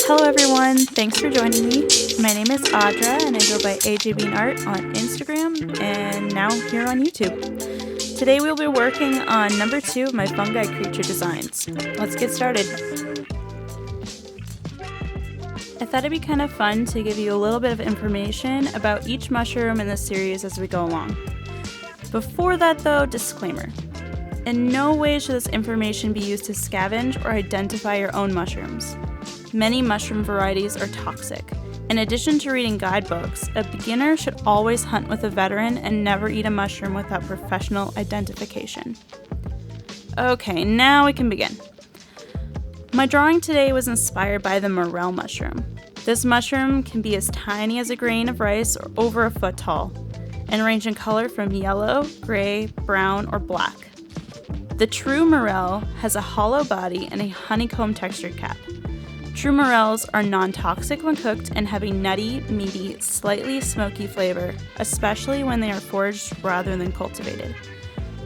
Hello everyone, thanks for joining me. My name is Audra and I go by AJ Bean Art on Instagram and now here on YouTube. Today we'll be working on number 2 of my fungi creature designs. Let's get started. I thought it'd be kind of fun to give you a little bit of information about each mushroom in this series as we go along. Before that though, disclaimer. In no way should this information be used to scavenge or identify your own mushrooms. Many mushroom varieties are toxic. In addition to reading guidebooks, a beginner should always hunt with a veteran and never eat a mushroom without professional identification. Okay, now we can begin. My drawing today was inspired by the Morel mushroom. This mushroom can be as tiny as a grain of rice or over a foot tall, and range in color from yellow, gray, brown, or black. The true Morel has a hollow body and a honeycomb textured cap. True Morels are non-toxic when cooked and have a nutty, meaty, slightly smoky flavor, especially when they are foraged rather than cultivated.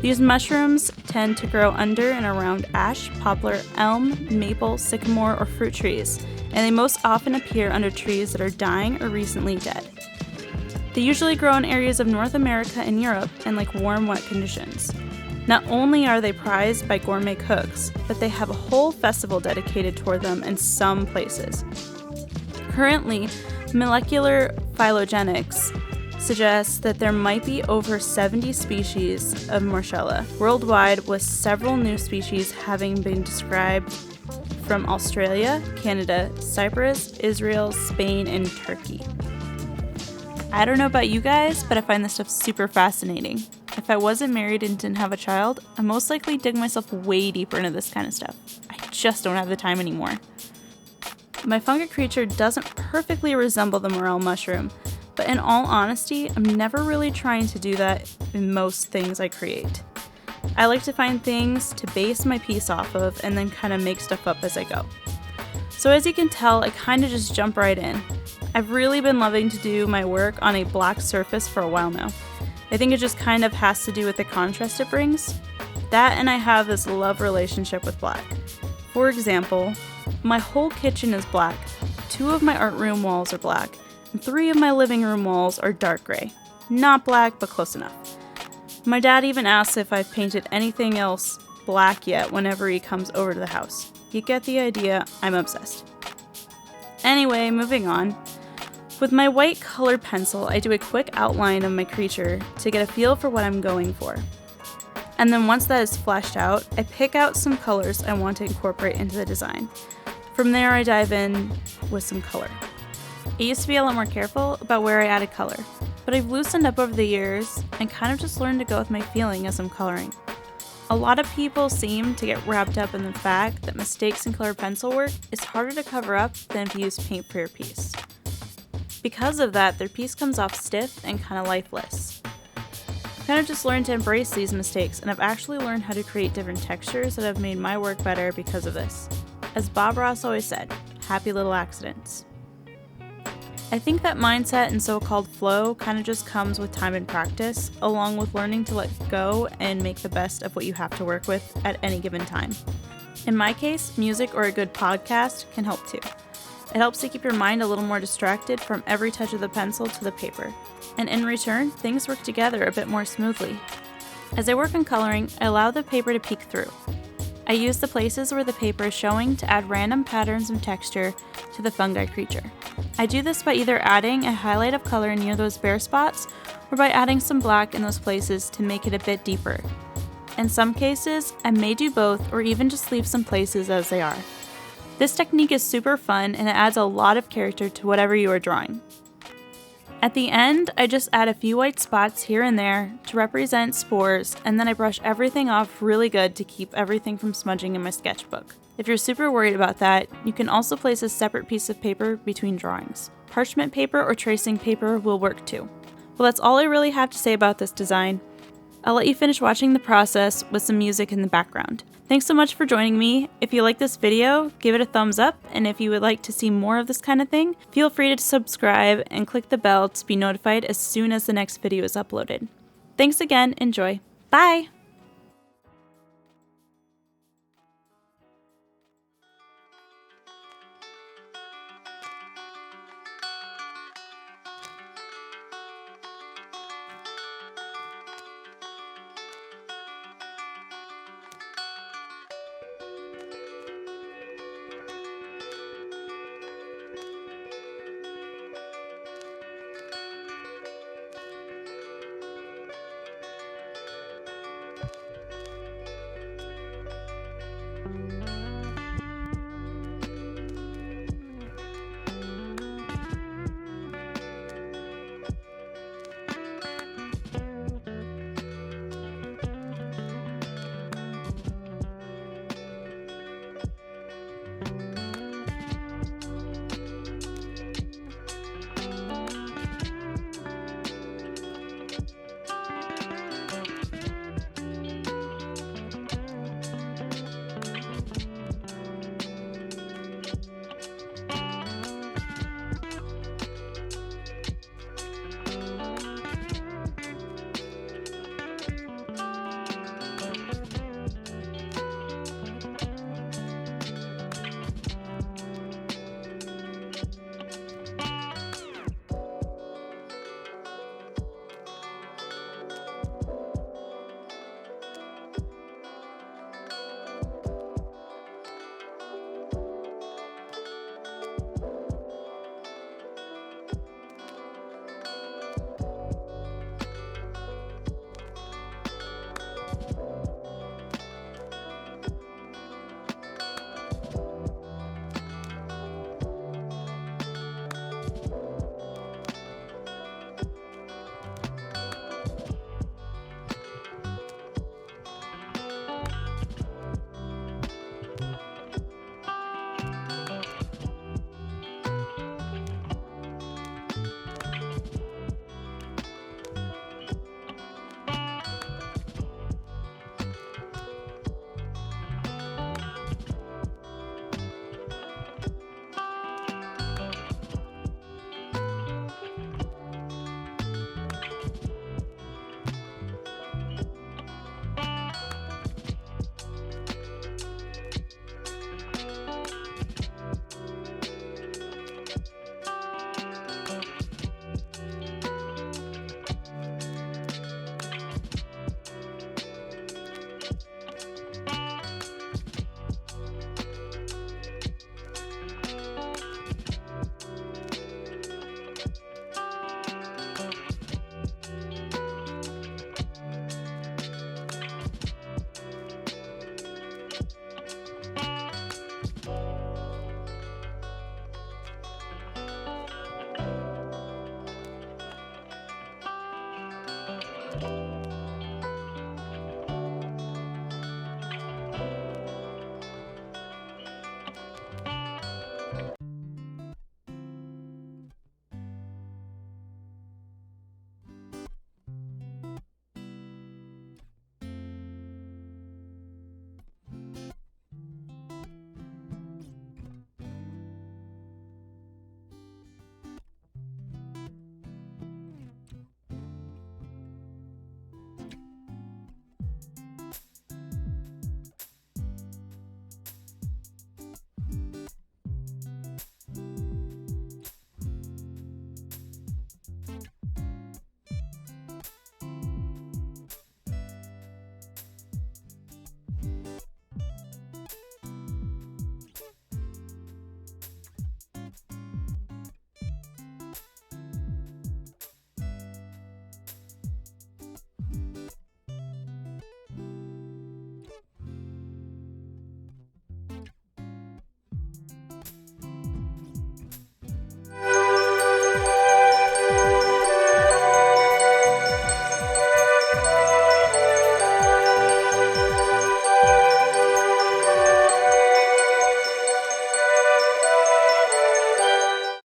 These mushrooms tend to grow under and around ash, poplar, elm, maple, sycamore, or fruit trees, and they most often appear under trees that are dying or recently dead. They usually grow in areas of North America and Europe and like warm, wet conditions. Not only are they prized by gourmet cooks, but they have a whole festival dedicated toward them in some places. Currently, molecular phylogenetics suggests that there might be over 70 species of Morel worldwide, with several new species having been described from Australia, Canada, Cyprus, Israel, Spain, and Turkey. I don't know about you guys, but I find this stuff super fascinating. If I wasn't married and didn't have a child, I'd most likely dig myself way deeper into this kind of stuff. I just don't have the time anymore. My fungi creature doesn't perfectly resemble the Morel mushroom, but in all honesty, I'm never really trying to do that in most things I create. I like to find things to base my piece off of and then kind of make stuff up as I go. So as you can tell, I kind of just jump right in. I've really been loving to do my work on a black surface for a while now. I think it just kind of has to do with the contrast it brings. That and I have this love relationship with black. For example, my whole kitchen is black, 2 of my art room walls are black, and 3 of my living room walls are dark gray. Not black, but close enough. My dad even asks if I've painted anything else black yet whenever he comes over to the house. You get the idea, I'm obsessed. Anyway, moving on. With my white colored pencil, I do a quick outline of my creature to get a feel for what I'm going for. And then once that is fleshed out, I pick out some colors I want to incorporate into the design. From there, I dive in with some color. I used to be a lot more careful about where I added color, but I've loosened up over the years and kind of just learned to go with my feeling as I'm coloring. A lot of people seem to get wrapped up in the fact that mistakes in colored pencil work is harder to cover up than if you use paint for your piece. Because of that, their piece comes off stiff and kind of lifeless. I've kind of just learned to embrace these mistakes, and I've actually learned how to create different textures that have made my work better because of this. As Bob Ross always said, happy little accidents. I think that mindset and so-called flow kind of just comes with time and practice, along with learning to let go and make the best of what you have to work with at any given time. In my case, music or a good podcast can help too. It helps to keep your mind a little more distracted from every touch of the pencil to the paper, and in return, things work together a bit more smoothly. As I work on coloring, I allow the paper to peek through. I use the places where the paper is showing to add random patterns and texture to the fungi creature. I do this by either adding a highlight of color near those bare spots, or by adding some black in those places to make it a bit deeper. In some cases, I may do both or even just leave some places as they are. This technique is super fun and it adds a lot of character to whatever you are drawing. At the end, I just add a few white spots here and there to represent spores, and then I brush everything off really good to keep everything from smudging in my sketchbook. If you're super worried about that, you can also place a separate piece of paper between drawings. Parchment paper or tracing paper will work too. Well, that's all I really have to say about this design. I'll let you finish watching the process with some music in the background. Thanks so much for joining me. If you like this video, give it a thumbs up, and if you would like to see more of this kind of thing, feel free to subscribe and click the bell to be notified as soon as the next video is uploaded. Thanks again, enjoy. Bye!